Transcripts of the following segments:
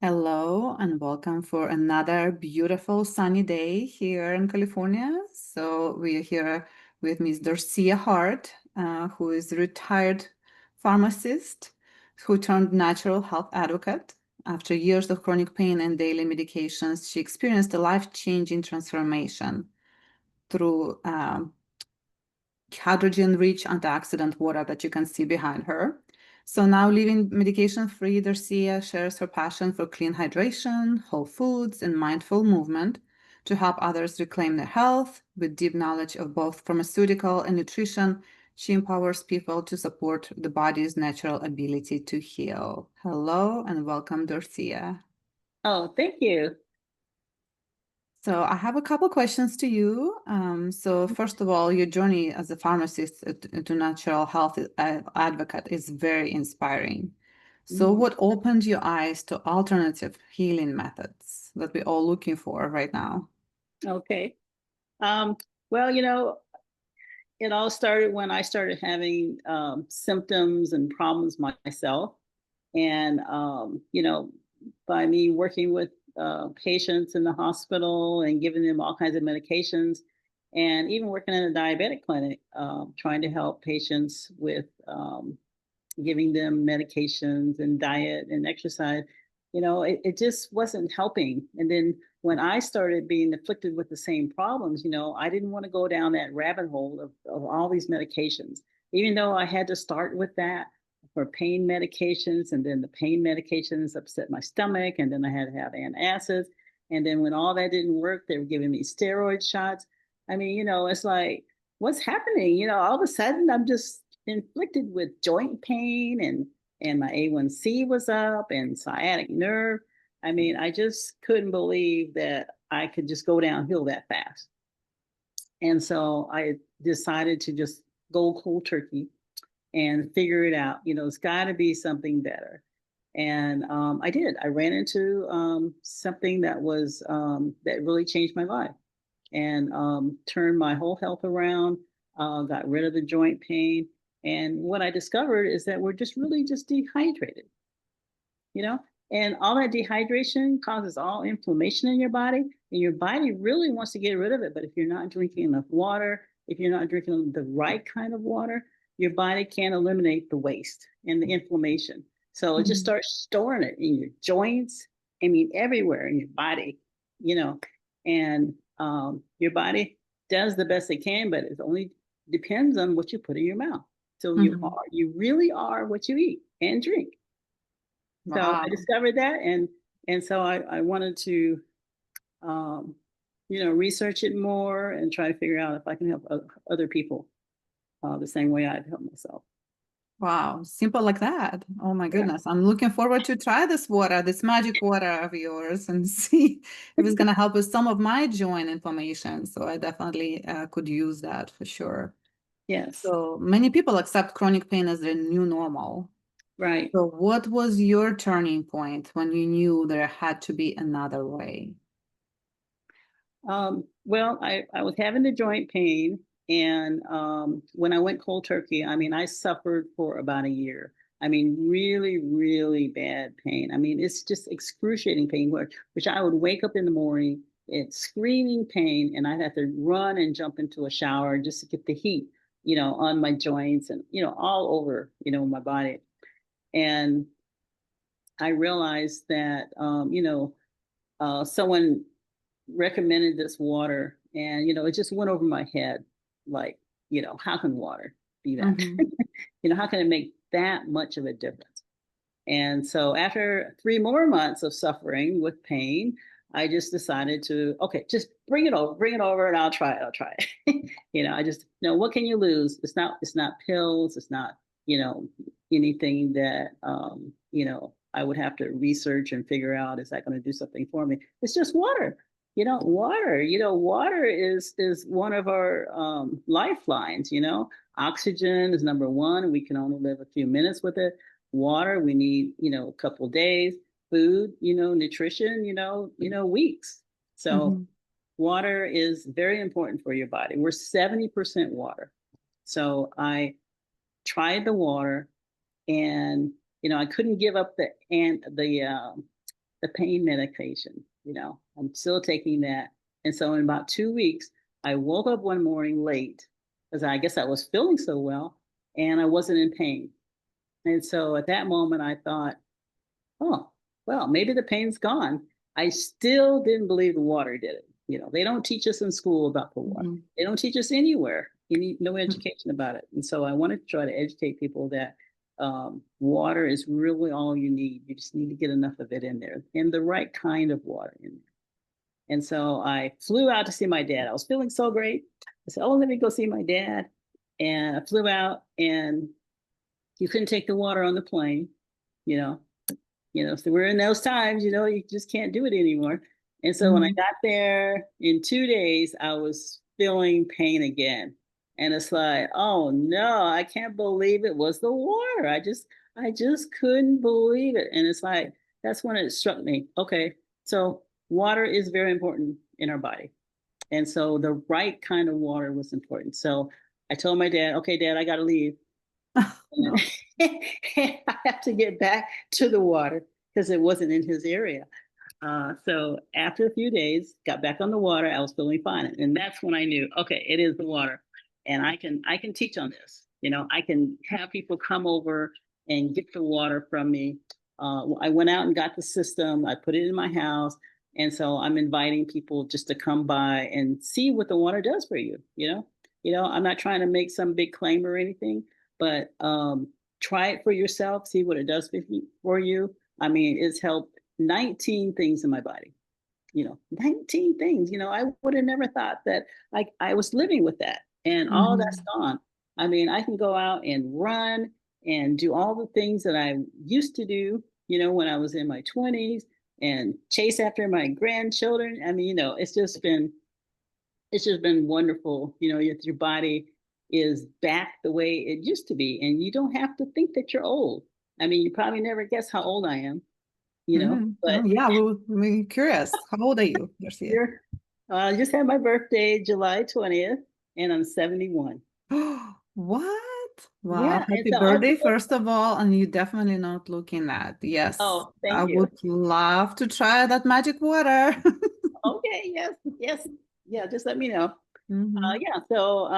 Hello and welcome for another beautiful sunny day here in California. So we are here with Ms. Dorcia Hart, who is a retired pharmacist who turned natural health advocate. After years of chronic pain and daily medications, she experienced a life-changing transformation through hydrogen-rich antioxidant water that you can see behind her. So now living medication-free, Darcia shares her passion for clean hydration, whole foods, and mindful movement to help others reclaim their health. With deep knowledge of both pharmaceutical and nutrition, she empowers people to support the body's natural ability to heal. Hello and welcome, Darcia. Oh, thank you. So I have a couple questions to you. So first of all, your journey as a pharmacist to natural health advocate is very inspiring. So Mhm. what opened your eyes to alternative healing methods that we're all looking for right now? Okay. Um, well, it all started when I started having symptoms and problems myself. And, by me working with patients in the hospital and giving them all kinds of medications, and even working in a diabetic clinic, trying to help patients with giving them medications and diet and exercise, it just wasn't helping. And then when I started being afflicted with the same problems, I didn't want to go down that rabbit hole of all these medications, even though I had to start with that for pain medications. And then the pain medications upset my stomach. And then I had to have antacids. And then when all that didn't work, they were giving me steroid shots. I mean, it's like, what's happening? All of a sudden I'm just inflicted with joint pain, and my A1C was up and sciatic nerve. I mean, I just couldn't believe that I could just go downhill that fast. And so I decided to just go cold turkey and figure it out. It's got to be something better. And I did. I ran into something that really changed my life and turned my whole health around, got rid of the joint pain. And what I discovered is that we're just really just dehydrated, you know? And all that dehydration causes all inflammation in your body, and your body really wants to get rid of it. But if you're not drinking enough water, if you're not drinking the right kind of water, your body can't eliminate the waste and the inflammation. So it just Mhm. starts storing it in your joints, I mean, everywhere in your body, you know, and your body does the best it can, but it only depends on what you put in your mouth. So Mhm. you really are what you eat and drink. So I Wow. discovered that, and so I wanted to, um, research it more and try to figure out if I can help other people the same way I've helped myself. Wow. Simple like that. Oh my Yeah. goodness. I'm looking forward to try this water, this magic water of yours, and see if it's going to help with some of my joint inflammation. So I definitely could use that for sure. Yes. So many people accept chronic pain as their new normal. Right. So what was your turning point when you knew there had to be another way? Well, I was having the joint pain, and when I went cold turkey, I mean, I suffered for about a year. I mean, really, really bad pain. I mean, it's just excruciating pain, which I would wake up in the morning, it's screaming pain, and I'd have to run and jump into a shower just to get the heat, on my joints and, all over, my body. And I realized that, someone recommended this water, and it just went over my head, like, how can water be that? Mm-hmm. How can it make that much of a difference? And so after 3 more months of suffering with pain, I just decided to, okay, just bring it over, and I'll try it. I just, what can you lose? It's not pills, it's not, you know anything that I would have to research and figure out, is that going to do something for me? It's just water. Water is one of our lifelines. Oxygen is number one. We can only live a few minutes with it. Water, we need, a couple of days. Food, nutrition, weeks. So Mm-hmm. water is very important for your body. We're 70% water. So I tried the water, and I couldn't give up the the pain medication. I'm still taking that. And so in about 2 weeks, I woke up one morning late because I guess I was feeling so well and I wasn't in pain. And so at that moment, I thought, oh, well, maybe the pain's gone. I still didn't believe the water did it. They don't teach us in school about the water. Mhm. They don't teach us anywhere. No education about it. And so I wanted to try to educate people that water is really all you need. You just need to get enough of it in there and the right kind of water in there. And so I flew out to see my dad. I was feeling so great. I said, oh, let me go see my dad. And I flew out, and you couldn't take the water on the plane, you know. So we're in those times, you just can't do it anymore. And so when I Mhm. got there in 2 days, I was feeling pain again. And it's like, oh no, I can't believe it was the water. I just couldn't believe it. And it's like, that's when it struck me. Okay, so water is very important in our body. And so the right kind of water was important. So I told my dad, okay, Dad, I got to leave. No. I have to get back to the water because it wasn't in his area. So after a few days, got back on the water. I was feeling fine, and that's when I knew, okay, it is the water, and I can teach on this. I can have people come over and get the water from me. I went out and got the system. I put it in my house, and so I'm inviting people just to come by and see what the water does for you. I'm not trying to make some big claim or anything, but try it for yourself. See what it does for you. I mean, it's helped 19 things in my body. 19 things. I would have never thought that I was living with that, and all that's Mhm. gone. I mean, I can go out and run and do all the things that I used to do, when I was in my 20s, and chase after my grandchildren. I mean, it's just been wonderful. Your body is back the way it used to be, and you don't have to think that you're old. I mean, you probably never guess how old I am, Mhm. but Oh, yeah, we're curious. How old are you, Garcia? you're, I just had my birthday July 20th, and I'm 71. What? Wow. Yeah, and Happy so birthday, first of all, and you definitely not looking that. Yes, oh, I thank you. would love to try that magic water. Okay, yes, yes, yeah. Just let me know. Hmm. Yeah, so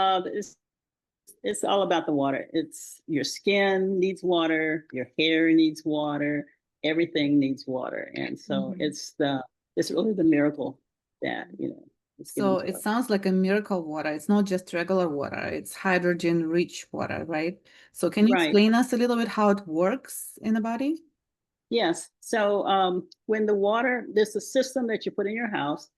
it's all about the water. It's your skin needs water, your hair needs water, everything needs water, and so Hmm. it's really the miracle that it's given So to it us. sounds like a miracle water. It's not just regular water, it's hydrogen-rich water, right? So can you Right. explain us a little bit how it works in the body? Yes. So when the water, there's a system that you put in your house,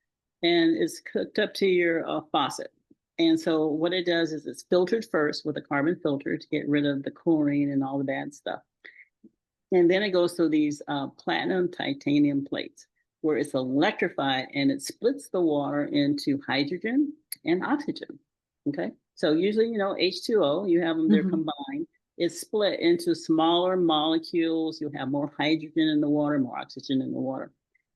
and it's hooked up to your faucet. And so what it does is it's filtered first with a carbon filter to get rid of the chlorine and all the bad stuff. And then it goes through these platinum titanium plates where it's electrified, and it splits the water into hydrogen and oxygen. Okay. So usually, H2O, you have them, they're Hmm. combined. It's split into smaller molecules. You'll have more hydrogen in the water, more oxygen in the water.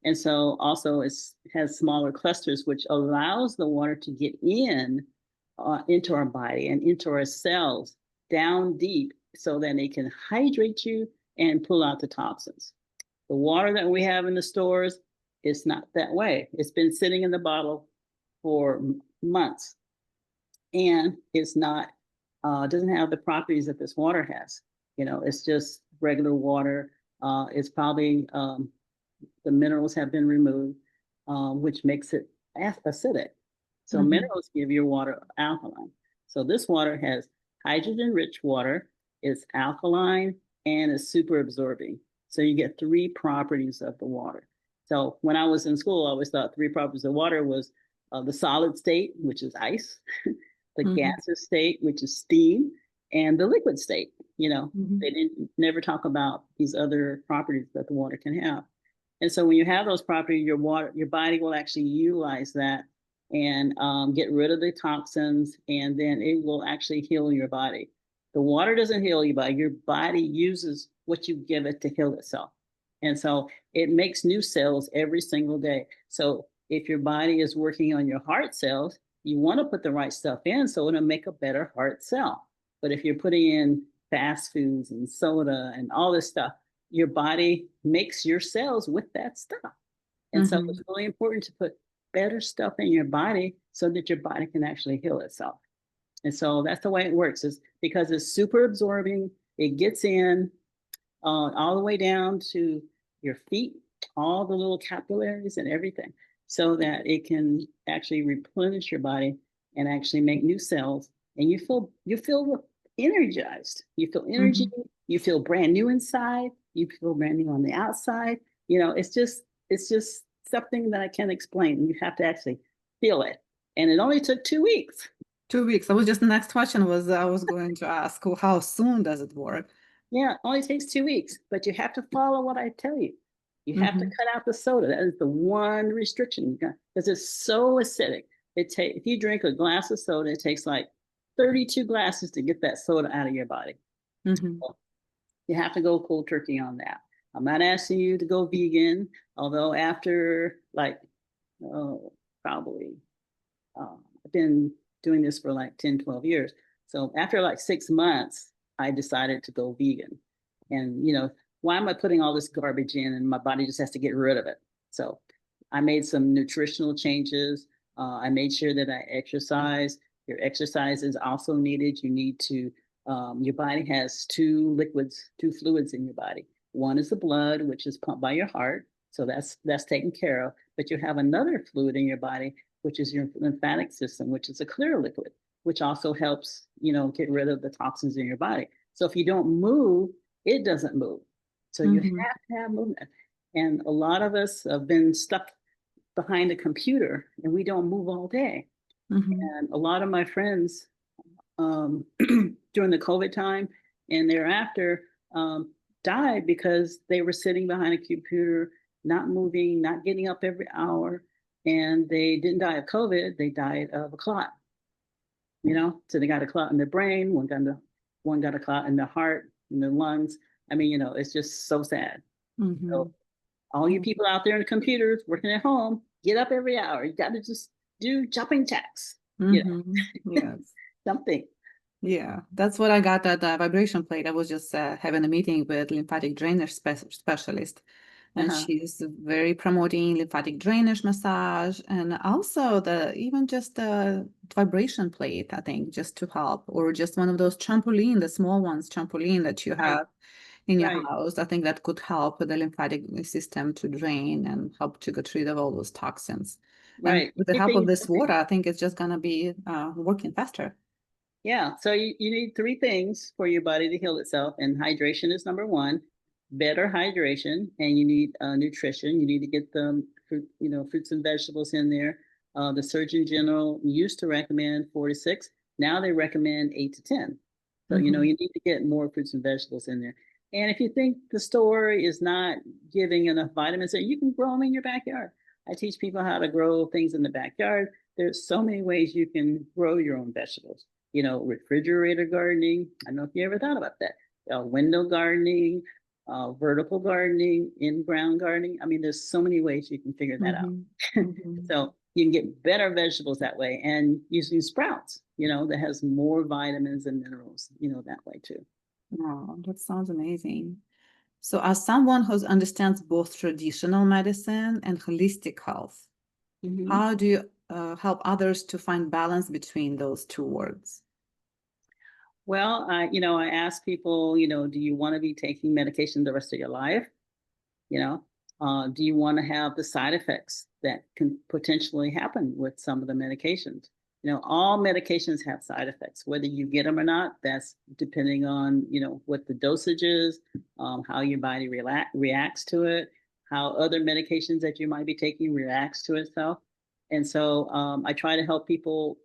And so also it has smaller clusters, which allows the water to get into our body and into our cells down deep so that it can hydrate you and pull out the toxins. The water that we have in the stores is not that way. It's been sitting in the bottle for months, and it's not doesn't have the properties that this water has. It's just regular water. It's probably the minerals have been removed, which makes it acidic. So Hmm. minerals give your water alkaline. So this water has hydrogen-rich water, it's alkaline, and it's super absorbing. So you get three properties of the water. So when I was in school, I always thought three properties of water was the solid state, which is ice, the Hmm. gaseous state, which is steam, and the liquid state. Hmm. They didn't never talk about these other properties that the water can have. And so when you have those properties, your body will actually utilize that and get rid of the toxins, and then it will actually heal your body. The water doesn't heal your body. Your body uses what you give it to heal itself. And so it makes new cells every single day. So if your body is working on your heart cells, you want to put the right stuff in so it'll make a better heart cell. But if you're putting in fast foods and soda and all this stuff, your body makes your cells with that stuff. And so Mm-hmm. it's really important to put better stuff in your body so that your body can actually heal itself. And so that's the way it works, is because it's super absorbing. It gets in all the way down to your feet, all the little capillaries and everything, so that it can actually replenish your body and actually make new cells. And you feel energized. You feel energy. Mm-hmm. You feel brand new inside. You feel brand new on the outside. It's just something that I can't explain. You have to actually feel it. And it only took 2 weeks. 2 weeks. That was just the next question was I was going to ask, well, how soon does it work? Yeah, it only takes 2 weeks, but you have to follow what I tell you. You have to Mm-hmm. cut out the soda. That is the one restriction because it's so acidic. If you drink a glass of soda, it takes like 32 glasses to get that soda out of your body. Mm-hmm. So you have to go cold turkey on that. I'm not asking you to go vegan, although after like oh, probably I've been doing this for like 10, 12 years. So after like 6 months, I decided to go vegan. And, why am I putting all this garbage in and my body just has to get rid of it? So I made some nutritional changes. I made sure that I exercise. Your exercise is also needed. Your body has two fluids in your body. One is the blood, which is pumped by your heart. So that's taken care of. But you have another fluid in your body which is your lymphatic system, which is a clear liquid, which also helps, get rid of the toxins in your body. So if you don't move, it doesn't move. So you Mm-hmm. have to have movement. And a lot of us have been stuck behind a computer and we don't move all day. Mm-hmm. And a lot of my friends um, during the COVID time and thereafter um, died because they were sitting behind a computer, not moving, not getting up every hour. And they didn't die of COVID, they died of a clot, So they got a clot in their brain, one got a clot in the heart, in the lungs. I mean, it's just so sad. Mm-hmm. So all you people out there in the computers working at home, get up every hour. You got to just do jumping jacks, Mm-hmm. Yes. something. Yeah, that's what I got at the vibration plate. I was just having a meeting with lymphatic drainage specialist, and Uh-huh. she's very promoting lymphatic drainage massage and also the even just the vibration plate, I think, just to help, or just one of those trampoline, the small ones, trampoline that you Right, have in your right, house. I think that could help with the lymphatic system to drain and help to get rid of all those toxins. And right. with the help of Anything, this water, I think it's just gonna be working faster. yeah. So you need three things for your body to heal itself, and hydration is number one. Better hydration, and you need nutrition. You need to get the fruits and vegetables in there. The Surgeon General used to recommend 4 to 6. Now they recommend 8 to 10. So Mm-hmm. you need to get more fruits and vegetables in there. And if you think the store is not giving enough vitamins, you can grow them in your backyard. I teach people how to grow things in the backyard. There's so many ways you can grow your own vegetables. Refrigerator gardening. I don't know if you ever thought about that. Window gardening, vertical gardening, in-ground gardening. I mean, there's so many ways you can figure that out. Mm-hmm. Mm-hmm. So you can get better vegetables that way, and using sprouts, that has more vitamins and minerals, that way too. Wow, that sounds amazing. So, as someone who understands both traditional medicine and holistic health, Mm-hmm. how do you help others to find balance between those two words? Well, I ask people, do you want to be taking medication the rest of your life? You know, do you want to have the side effects that can potentially happen with some of the medications? All medications have side effects, whether you get them or not. That's depending on, what the dosage is, how your body reacts to it, how other medications that you might be taking reacts to itself. And so I try to help people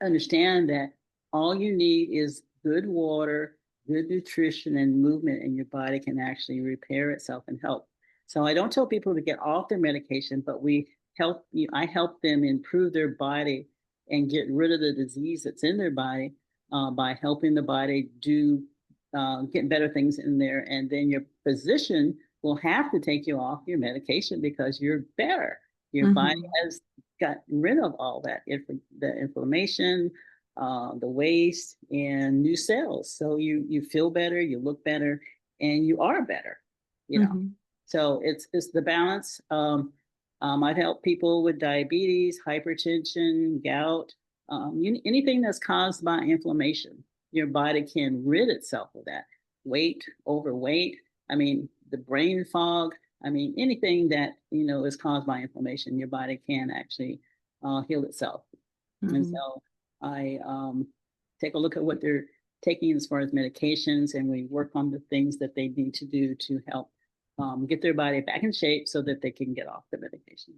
understand that all you need is good water, good nutrition, and movement, and your body can actually repair itself and help. So I don't tell people to get off their medication, but I help them improve their body and get rid of the disease that's in their body by helping the body get better things in there. And then your physician will have to take you off your medication because you're better. Your body Mm-hmm. has got rid of all the inflammation, the waste, and new cells. So you feel better, you look better, and you are better, you know. Mm-hmm. So it's the balance. I've helped people with diabetes, hypertension, gout, anything that's caused by inflammation. Your body can rid itself of that. Weight, overweight. I mean, the brain fog. I mean, anything that is caused by inflammation, your body can actually heal itself. And Mm-hmm. so I take a look at what they're taking as far as medications, and we work on the things that they need to do to help get their body back in shape so that they can get off the medication.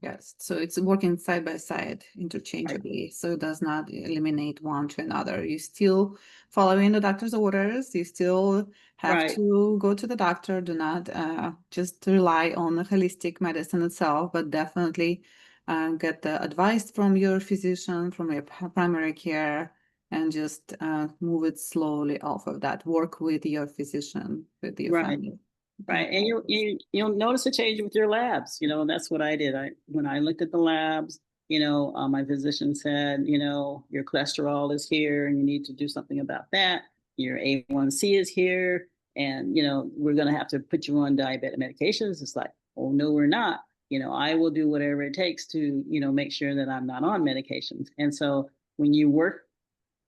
Yes, so it's working side by side Right. interchangeably, so it does not eliminate one to another. You still following the doctor's orders, you still have Right. to go to the doctor. Do not just rely on the holistic medicine itself, but definitely get the advice from your physician, from your primary care, and just move it slowly off of that. Work with your physician, with your Right. family. Right. And you'll notice a change with your labs. And that's what I did. When I looked at the labs, my physician said, your cholesterol is here and you need to do something about that. Your A1C is here, and we're gonna have to put you on diabetic medications. It's like, oh no, we're not. I will do whatever it takes to, make sure that I'm not on medications. And so when you work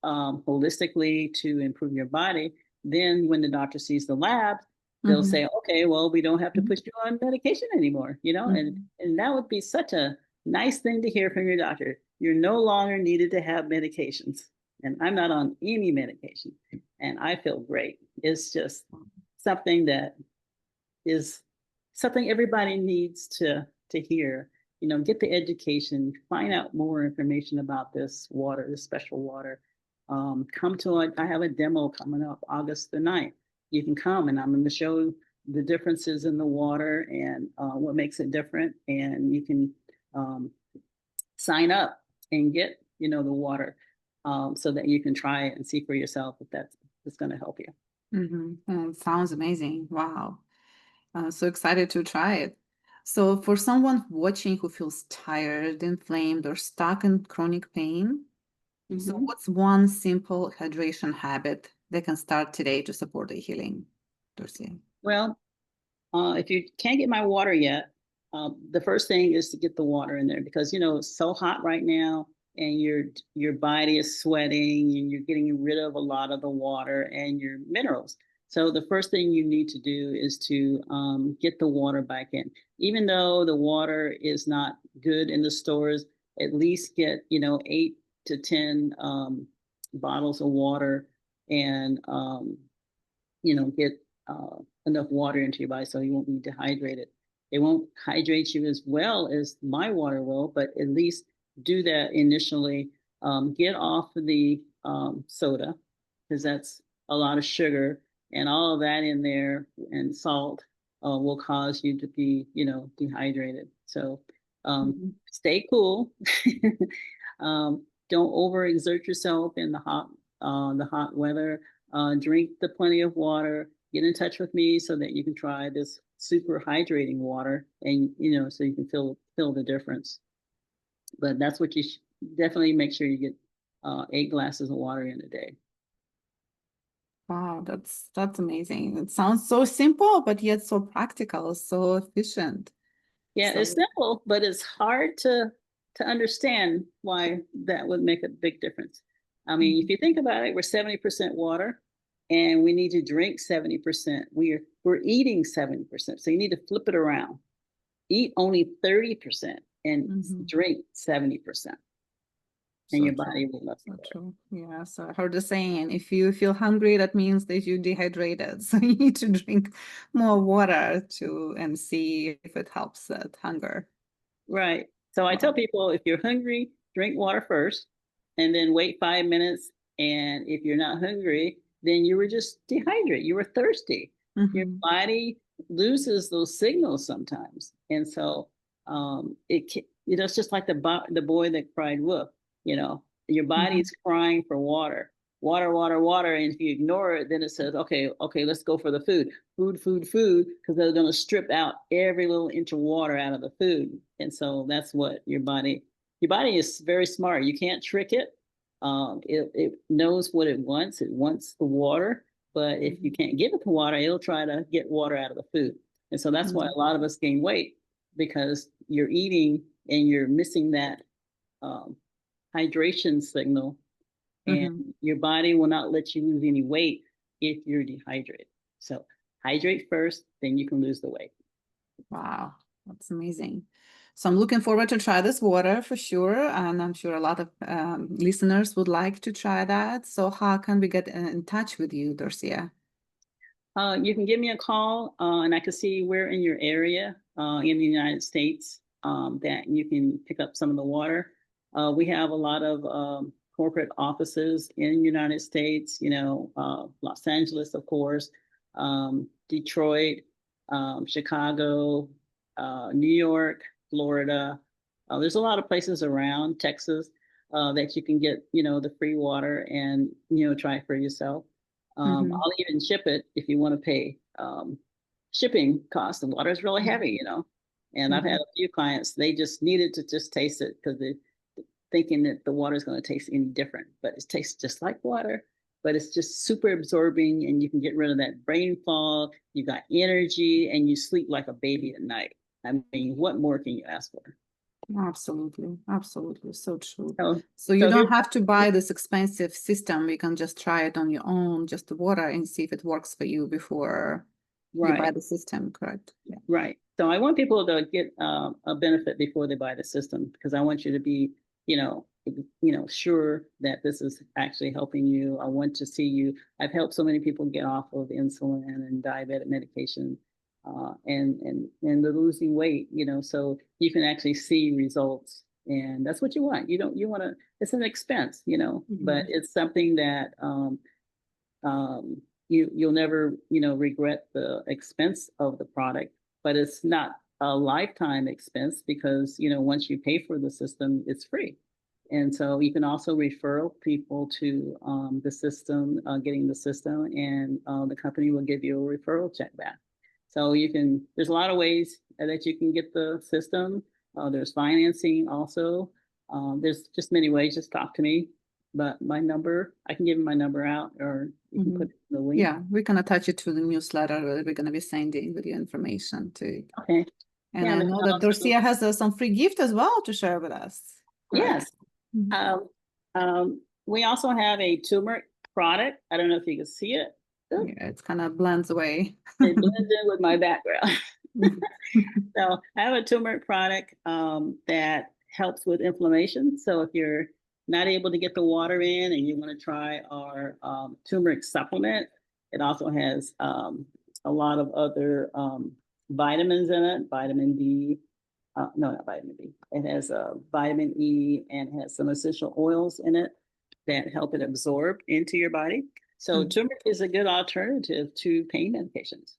holistically to improve your body, then when the doctor sees the lab, they'll Mm-hmm. say, okay, well, we don't have to put you on medication anymore, and Mm-hmm. and that would be such a nice thing to hear from your doctor. You're no longer needed to have medications, and I'm not on any medication, and I feel great. It's just something that is something everybody needs to hear. Get the education, find out more information about this water, this special water. Come to I have a demo coming up August the 9th. You can come, and I'm going to show the differences in the water and what makes it different. And you can um, sign up and get the water, so that you can try it and see for yourself if that's going to help you. Mm-hmm. Sounds amazing. Wow. So excited to try it. So, for someone watching who feels tired, inflamed, or stuck in chronic pain, so Mm-hmm. what's one simple hydration habit they can start today to support the healing, Dorcia? Well, if you can't get my water yet, the first thing is to get the water in there, because it's so hot right now, and your body is sweating, and you're getting rid of a lot of the water and your minerals. So the first thing you need to do is to get the water back in. Even though the water is not good in the stores, at least get 8 to 10 bottles of water, and get enough water into your body so you won't be dehydrated. It won't hydrate you as well as my water will, but at least do that initially. Get off of the soda, because that's a lot of sugar, and all of that in there, and salt will cause you to be, dehydrated. So Mhm. stay cool. Don't overexert yourself in the hot weather. Drink the plenty of water. Get in touch with me so that you can try this super hydrating water, and so you can feel the difference. But that's what definitely make sure you get 8 glasses of water in a day. Wow, that's amazing. It sounds so simple, but yet so practical, so efficient. Yeah, it's So, simple, but it's hard to understand why that would make a big difference. I mean, if mhm. you think about it, we're 70% water, and we need to drink 70%. We're eating 70%. So you need to flip it around. Eat only 30% and Mhm. drink 70%, and So your true. body will love you So better. true. Yeah. So I heard the saying, if you feel hungry, that means that you're dehydrated. So you need to drink more water to and see if it helps that hunger. Right. So I tell Wow. people, if you're hungry, drink water first, and then wait 5 minutes. And if you're not hungry, then you were just dehydrated. You were thirsty. Your Hmm. body loses those signals sometimes, and so it's just like the boy that cried wolf. Your Hmm. body's crying for water, water, water, water, and if you ignore it, then it says, okay, okay, let's go for the food, food, food, food, because they're going to strip out every little inch of water out of the food. And so that's what your body is very smart. You can't trick it. It knows what it wants. It wants the water, But if you can't give it the water, it'll try to get water out of the food. And so that's why a lot of us gain weight, because you're eating and you're missing that um, hydration signal, and your body will not let you lose any weight if you're dehydrated. So hydrate first, then you can lose the weight. Wow, that's amazing. So I'm looking forward to try this water for sure, and I'm sure a lot of listeners would like to try that. So how can we get in touch with you, Dorcia? You can give me a call, and I can see where in your area in the United States that you can pick up some of the water. We have a lot of corporate offices in the United States, Los Angeles, of course, Detroit, Chicago, New York, Florida. There's a lot of places around Texas that you can get, the free water and, try it for yourself. I'll even ship it if you want to pay shipping costs. The water is really heavy, And I've had a few clients, they just needed to just taste it because they're thinking that the water is going to taste any different, but it tastes just like water, but it's just super absorbing, and you can get rid of that brain fog. You got energy and you sleep like a baby at night. I mean, what more can you ask for? Absolutely, absolutely, so true. So, So you so don't here, have to buy this expensive system. You can just try it on your own, just the water, and see if it works for you before you buy right. the system, correct? Yeah. Right. So I want people to get a benefit before they buy the system, because I want you to be, sure that this is actually helping you. I want to see you. I've helped so many people get off of insulin and diabetic medication, and they're losing weight. So you can actually see results, and that's what you want. You want to. It's an expense, but it's something that you'll never regret the expense of the product, but it's not a lifetime expense, because once you pay for the system, it's free. And so you can also refer people to the system, getting the system, and the company will give you a referral check back. So there's a lot of ways that you can get the system. There's financing also. There's just many ways. Just talk to me. But my number, I can give my number out, or you can put the link. Yeah, we can attach it to the newsletter that we're going to be sending with your information too. Okay. And Yeah, I know that Dorcia has some free gift as well to share with us. Correct? Yes. We also have a turmeric product. I don't know if you can see it. Yeah, it's kind of blends away. It blends in with my background. So I have a turmeric product that helps with inflammation. So if you're not able to get the water in and you want to try our turmeric supplement, it also has a lot of other vitamins in it, vitamin D. No, not vitamin D. It has vitamin E, and has some essential oils in it that help it absorb into your body. So turmeric is a good alternative to pain medications,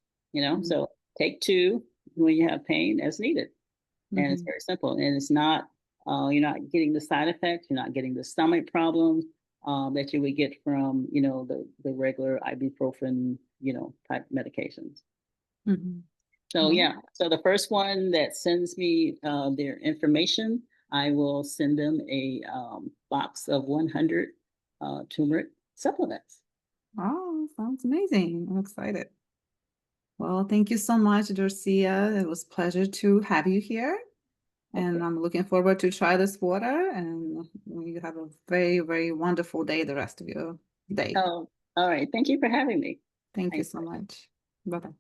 So take 2 when you have pain as needed. And it's very simple. And it's not, you're not getting the side effects, you're not getting the stomach problems that you would get from, the regular ibuprofen, type medications. So yeah, so the first one that sends me their information, I will send them a box of 100 turmeric supplements. Oh, sounds amazing. I'm excited. Well, thank you so much, Dorcia. It was a pleasure to have you here. And I'm looking forward to try this water, and you have a very, very wonderful day the rest of your day. Oh, all right. Thank you for having me. Thank you so much. Bye-bye.